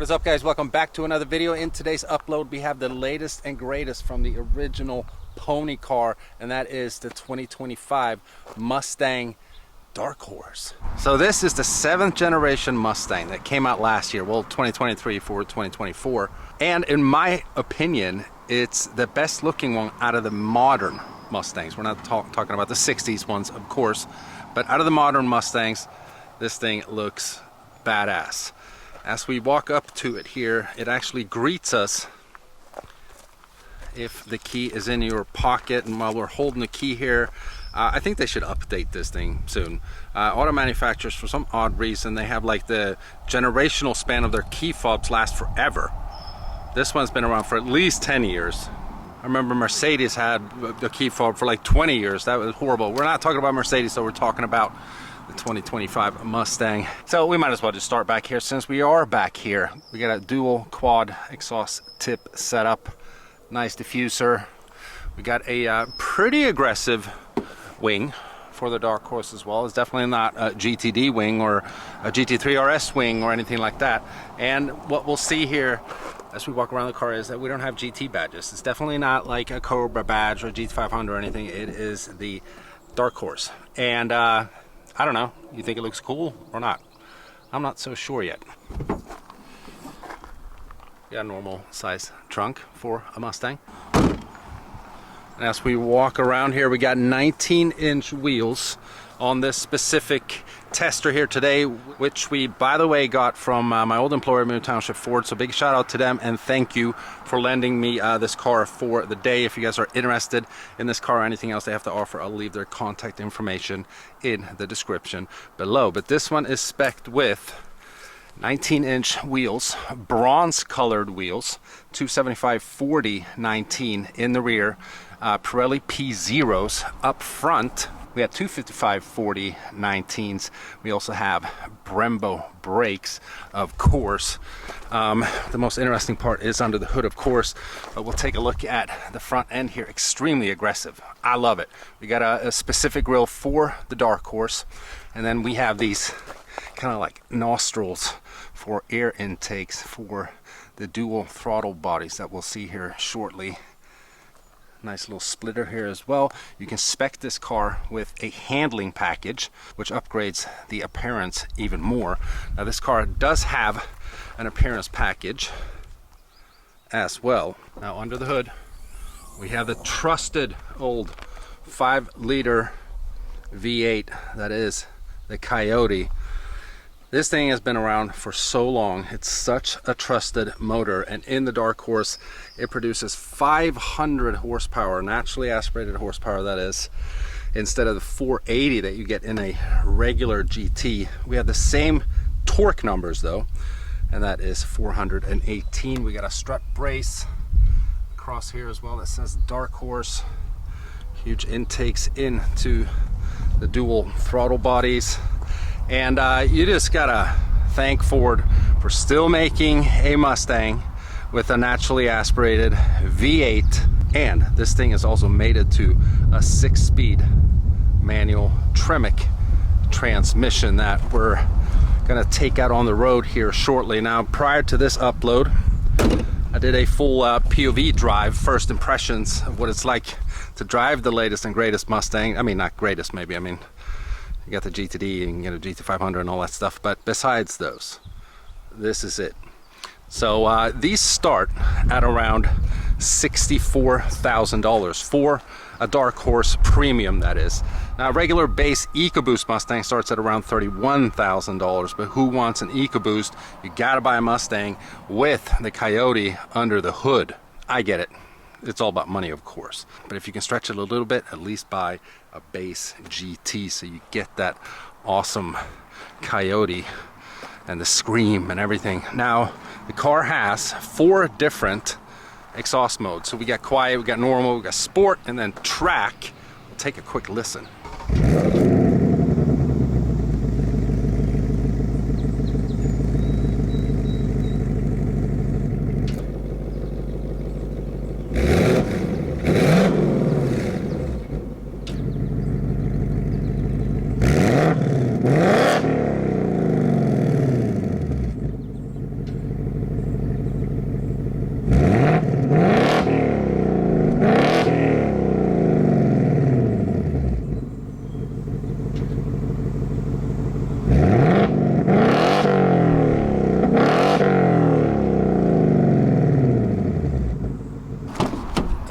What is up, guys? Welcome back to another video. In today's upload we have the latest and greatest from the original pony car, and that is the 2025 Mustang Dark Horse. So this is the 7th generation Mustang that came out last year, well 2023 for 2024, and in my opinion it's the best looking one out of the modern Mustangs. We're not talking about the 60s ones, of course, but out of the modern Mustangs this thing looks badass. As we walk up to it here, it actually greets us if the key is in your pocket. And while we're holding the key here, I think they should update this thing soon. Auto manufacturers, for some odd reason, they have like the generational span of their key fobs last forever. This one's been around for at least 10 years. I remember Mercedes had the key fob for like 20 years. That was horrible. We're not talking about Mercedes, so we're talking about the 2025 Mustang. So we might as well just start back here since we are back here. We got a dual quad exhaust tip setup, nice diffuser. We got a pretty aggressive wing for the Dark Horse as well. It's definitely not a GTD wing or a GT3 RS wing or anything like that. And what we'll see here as we walk around the car is that we don't have GT badges. It's definitely not like a Cobra badge or a GT500 or anything. It is the Dark Horse. And I don't know, you think it looks cool or not? I'm not so sure yet. Got a normal size trunk for a Mustang. And as we walk around here, we got 19-inch wheels on this specific tester here today, which we, by the way, got from my old employer, Moon Township Ford. So big shout out to them and thank you for lending me this car for the day. If you guys are interested in this car or anything else they have to offer, I'll leave their contact information in the description below. But this one is spec'd with 19-inch wheels, bronze colored wheels, 275/40/19 in the rear, Pirelli P0s up front. We have 255/40/19s. We also have Brembo brakes, of course. The most interesting part is under the hood, of course, but we'll take a look at the front end here. Extremely aggressive. I love it. We got a specific grille for the Dark Horse, and then we have these kind of like nostrils for air intakes for the dual throttle bodies that we'll see here shortly. Nice little splitter here as well. You can spec this car with a handling package, which upgrades the appearance even more. Now this car does have an appearance package as well. Now under the hood, we have the trusted old 5-liter V8, that is the Coyote. This thing has been around for so long. It's such a trusted motor, and in the Dark Horse it produces 500 horsepower, naturally aspirated horsepower that is, instead of the 480 that you get in a regular GT. We have the same torque numbers though, and that is 418. We got a strut brace across here as well that says Dark Horse. Huge intakes into the dual throttle bodies. And you just gotta thank Ford for still making a Mustang with a naturally aspirated V8. And this thing is also mated to a 6-speed manual Tremec transmission that we're gonna take out on the road here shortly. Now, prior to this upload, I did a full POV drive, first impressions of what it's like to drive the latest and greatest Mustang. I mean, not greatest maybe, I mean, you got the GTD and you get a GT500 and all that stuff, but besides those, this is it. So these start at around $64,000 for a Dark Horse Premium, that is. Now, a regular base EcoBoost Mustang starts at around $31,000, but who wants an EcoBoost? You gotta buy a Mustang with the Coyote under the hood. I get it. It's all about money, of course, but if you can stretch it a little bit, at least buy a base GT so you get that awesome Coyote and the scream and everything. Now, the car has 4 different exhaust modes. So we got quiet, we got normal, we got sport, and then track. We'll take a quick listen.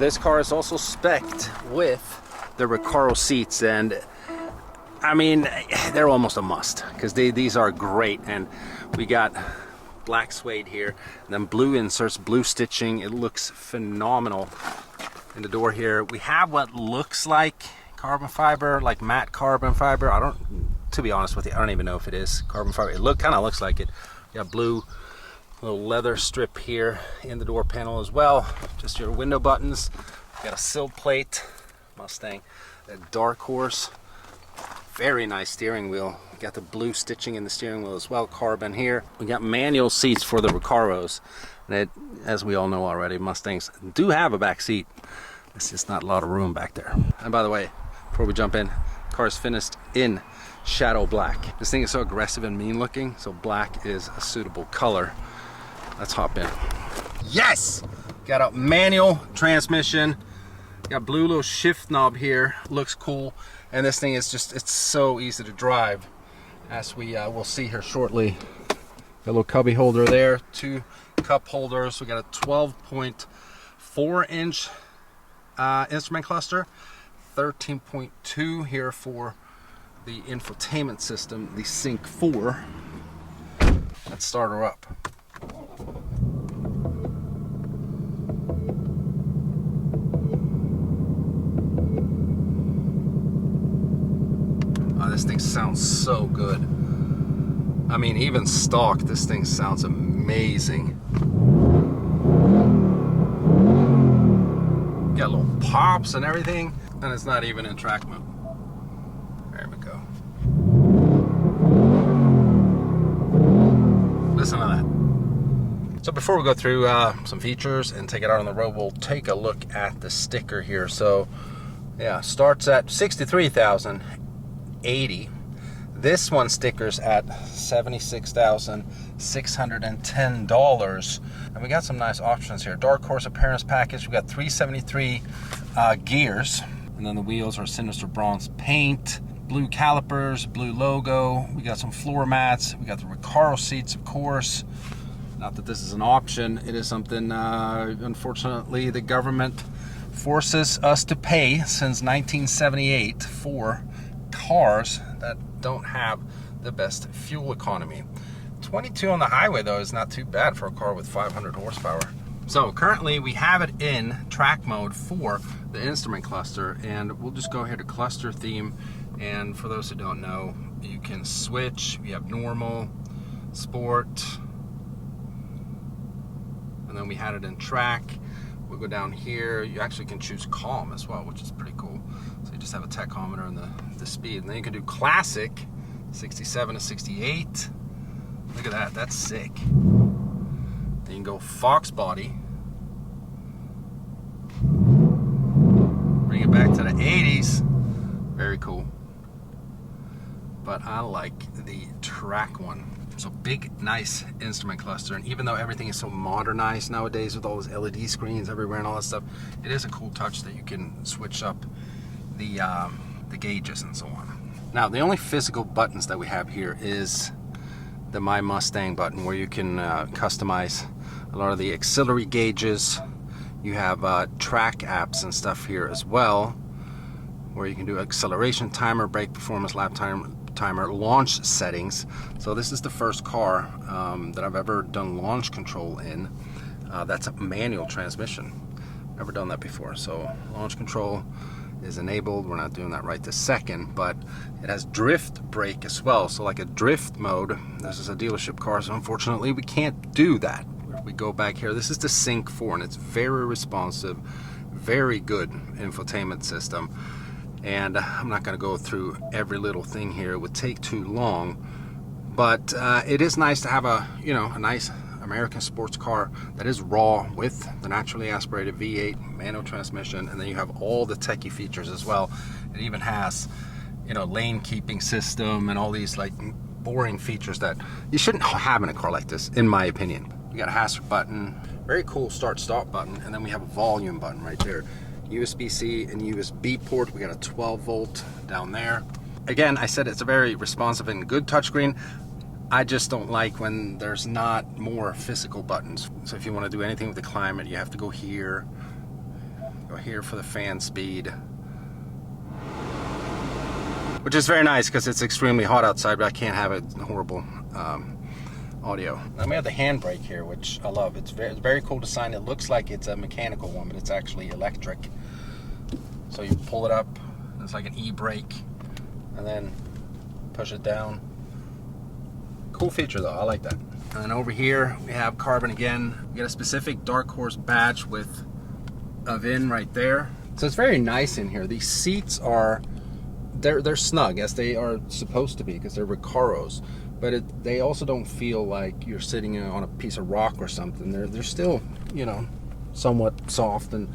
This car is also spec'd with the Recaro seats, and I mean, they're almost a must because these are great. And we got black suede here, and then blue inserts, blue stitching. It looks phenomenal. In the door here, we have what looks like carbon fiber, like matte carbon fiber. To be honest with you, I don't even know if it is carbon fiber. It kind of looks like it. You got blue little leather strip here in the door panel as well. Just your window buttons. You got a sill plate, Mustang, a Dark Horse. Very nice steering wheel. We got the blue stitching in the steering wheel as well, carbon here. We got manual seats for the Recaros. And as we all know already, Mustangs do have a back seat. It's just not a lot of room back there. And by the way, before we jump in, the car is finished in shadow black. This thing is so aggressive and mean looking, so black is a suitable color. Let's hop in. Yes! Got a manual transmission. Got blue little shift knob here. Looks cool. And this thing is just, it's so easy to drive, as we will see here shortly. Got a little cubby holder there, 2 cup holders. We got a 12.4 inch instrument cluster, 13.2 here for the infotainment system, the Sync 4. Let's start her up. Oh, this thing sounds so good. I mean, even stock, this thing sounds amazing. Got little pops and everything, and it's not even in track mode. There we go. Listen to that. So before we go through some features and take it out on the road, we'll take a look at the sticker here. So yeah, starts at $63,080. This one stickers at $76,610. And we got some nice options here. Dark Horse appearance package. We got 373 gears. And then the wheels are sinister bronze paint. Blue calipers, blue logo. We got some floor mats. We got the Recaro seats, of course. Not that this is an option. It is something, unfortunately, the government forces us to pay since 1978 for cars that don't have the best fuel economy. 22 on the highway though is not too bad for a car with 500 horsepower. So currently we have it in track mode for the instrument cluster, and we'll just go here to cluster theme. And for those who don't know, you can switch. We have normal, sport, and then we had it in track. We'll go down here. You actually can choose calm as well, which is pretty cool. So you just have a tachometer and the speed. And then you can do classic, 67 to 68. Look at that, that's sick. Then you can go Fox body. Bring it back to the 80s. Very cool. But I like the track one. So big, nice instrument cluster. And even though everything is so modernized nowadays with all those LED screens everywhere and all that stuff, it is a cool touch that you can switch up the gauges and so on. Now, the only physical buttons that we have here is the My Mustang button, where you can customize a lot of the auxiliary gauges. You have track apps and stuff here as well, where you can do acceleration timer, brake performance, lap timer, launch settings. So this is the first car that I've ever done launch control in. That's a manual transmission. Never done that before. So launch control is enabled. We're not doing that right this second, but it has drift brake as well. So like a drift mode, this is a dealership car, so unfortunately we can't do that. If we go back here, this is the Sync 4, and it's very responsive, very good infotainment system. And I'm not going to go through every little thing here. It would take too long, but it is nice to have a nice American sports car that is raw with the naturally aspirated V8 manual transmission, and then you have all the techie features as well. It even has, lane keeping system and all these like boring features that you shouldn't have in a car like this, in my opinion. We got a hazard button, very cool start-stop button, and then we have a volume button right there. USB-C and USB port. We got a 12 volt down there. Again, I said it's a very responsive and good touchscreen. I just don't like when there's not more physical buttons. So if you want to do anything with the climate, you have to go here, Go here for the fan speed, which is very nice because it's extremely hot outside, but I can't have it horrible audio. Then we have the handbrake here, which I love. It's very cool design. It looks like it's a mechanical one, but it's actually electric. So you pull it up, it's like an e-brake, and then push it down. Cool feature though, I like that. And then over here we have carbon again. We get a specific Dark Horse badge with a VIN right there. So it's very nice in here. These seats are, they're snug as they are supposed to be because they're Recaros, but they also don't feel like you're sitting on a piece of rock or something. They're still, you know, somewhat soft, and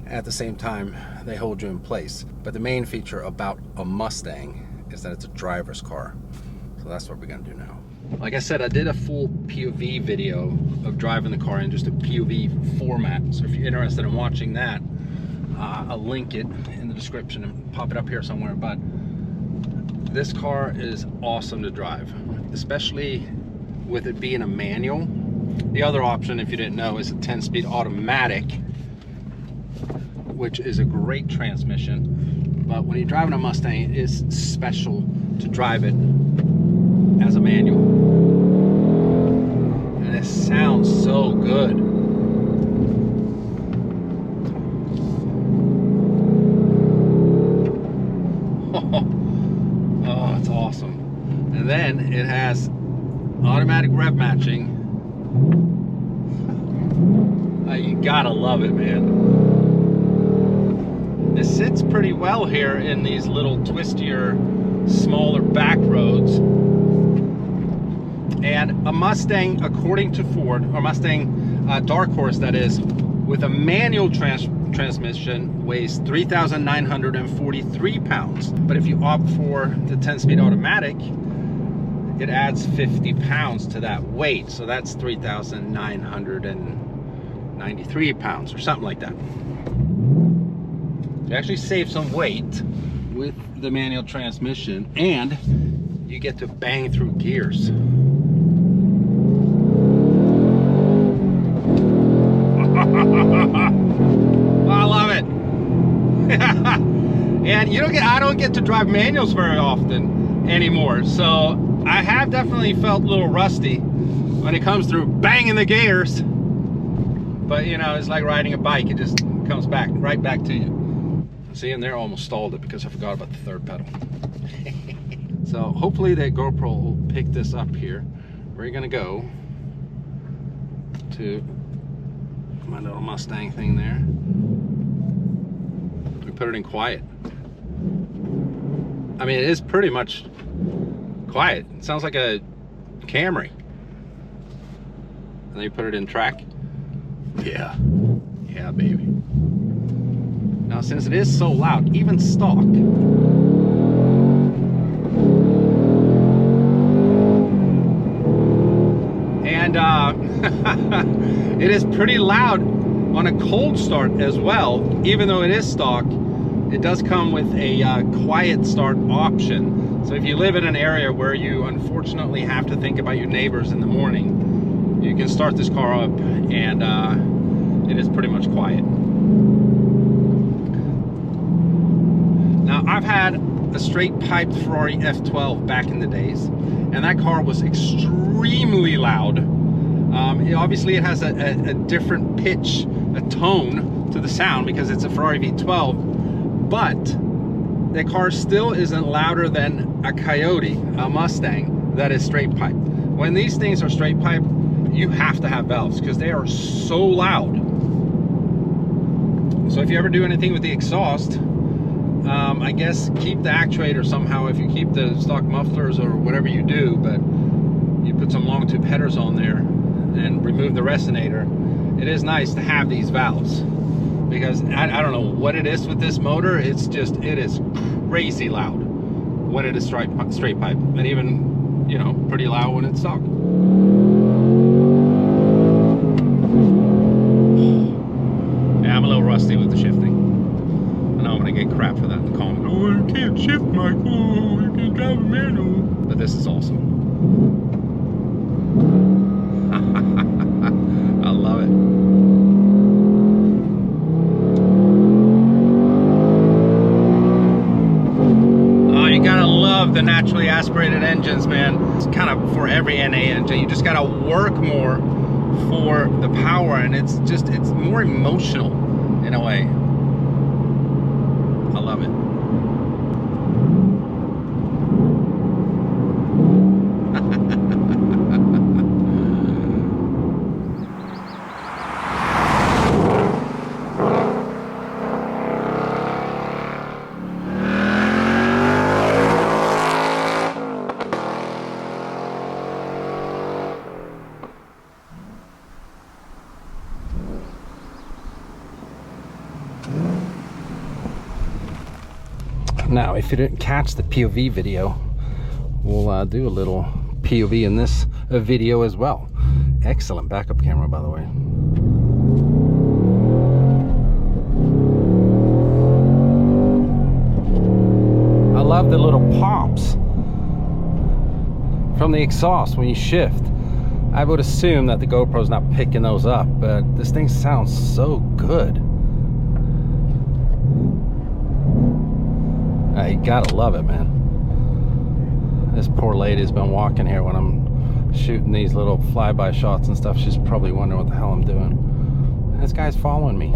at the same time they hold you in place. But the main feature about a Mustang is that it's a driver's car. So that's what we're gonna do now. Like I said, I did a full POV video of driving the car in just a POV format. So if you're interested in watching that, I'll link it in the description and pop it up here somewhere. But this car is awesome to drive, especially with it being a manual. The other option, if you didn't know, is a 10-speed automatic, which is a great transmission. But when you're driving a Mustang, it is special to drive it as a manual. And it sounds so good. Oh, it's awesome. And then it has automatic rev matching. You gotta love it, man. It sits pretty well here in these little twistier, smaller back roads. And a Mustang, according to Ford, or Mustang Dark Horse that is, with a manual transmission weighs 3,943 pounds. But if you opt for the 10-speed automatic, it adds 50 pounds to that weight. So that's 3,993 pounds or something like that. You actually save some weight with the manual transmission, and you get to bang through gears. I love it. And I don't get to drive manuals very often anymore, so I have definitely felt a little rusty when it comes through banging the gears. But you know, it's like riding a bike. It just comes back right back to you. See, and there I almost stalled it because I forgot about the third pedal. So hopefully that GoPro will pick this up here. We're gonna go to my little Mustang thing there. We put it in quiet. I mean, it is pretty much quiet. It sounds like a Camry. And then you put it in track. Yeah, yeah, baby. Now, since it is so loud, even stock, and it is pretty loud on a cold start as well. Even though it is stock, it does come with a quiet start option. So if you live in an area where you unfortunately have to think about your neighbors in the morning, you can start this car up and it is pretty much quiet. Now, I've had a straight piped Ferrari F12 back in the days, and that car was extremely loud. Obviously it has a different pitch, a tone to the sound because it's a Ferrari V12, but the car still isn't louder than a Coyote, a Mustang that is straight pipe. When these things are straight pipe, you have to have valves because they are so loud. So if you ever do anything with the exhaust, I guess keep the actuator somehow if you keep the stock mufflers or whatever you do, but you put some long tube headers on there and remove the resonator. It is nice to have these valves because I don't know what it is with this motor. It is crazy loud when it is straight pipe, and even, you know, pretty loud when it's stock. Yeah, I'm a little rusty with the shifting. I know I'm gonna get crap for that in the comments. Oh, you can't shift, Michael. You can't drive a manual. But this is awesome. I love it. engines, man. It's kind of for every NA engine. You just gotta work more for the power, and it's more emotional in a way. I love it. Now, if you didn't catch the POV video, we'll do a little POV in this video as well. Excellent backup camera, by the way. I love the little pops from the exhaust when you shift. I would assume that the GoPro's not picking those up, but this thing sounds so good. You gotta love it, man. This poor lady's been walking here when I'm shooting these little flyby shots and stuff. She's probably wondering what the hell I'm doing. And this guy's following me.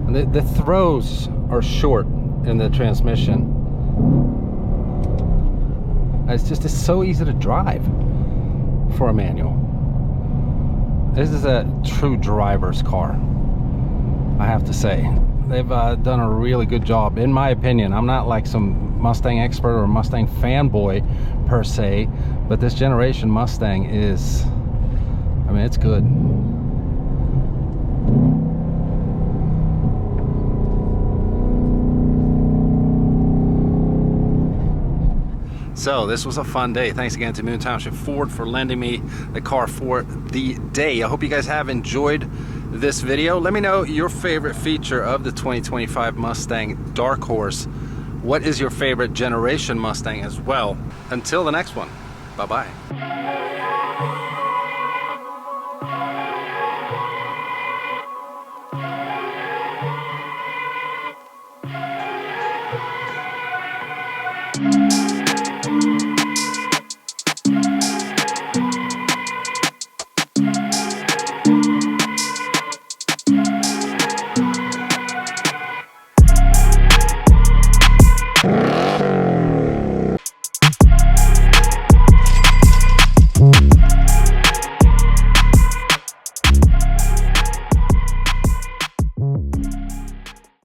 And the throws are short in the transmission. It's so easy to drive for a manual. This is a true driver's car, I have to say. They've done a really good job, in my opinion. I'm not like some Mustang expert or Mustang fanboy per se, but this generation Mustang is, I mean, it's good. So this was a fun day. Thanks again to Moon Township Ford for lending me the car for the day. I hope you guys have enjoyed this video. Let me know your favorite feature of the 2025 Mustang Dark Horse. What is your favorite generation Mustang as well? Until the next one, bye-bye.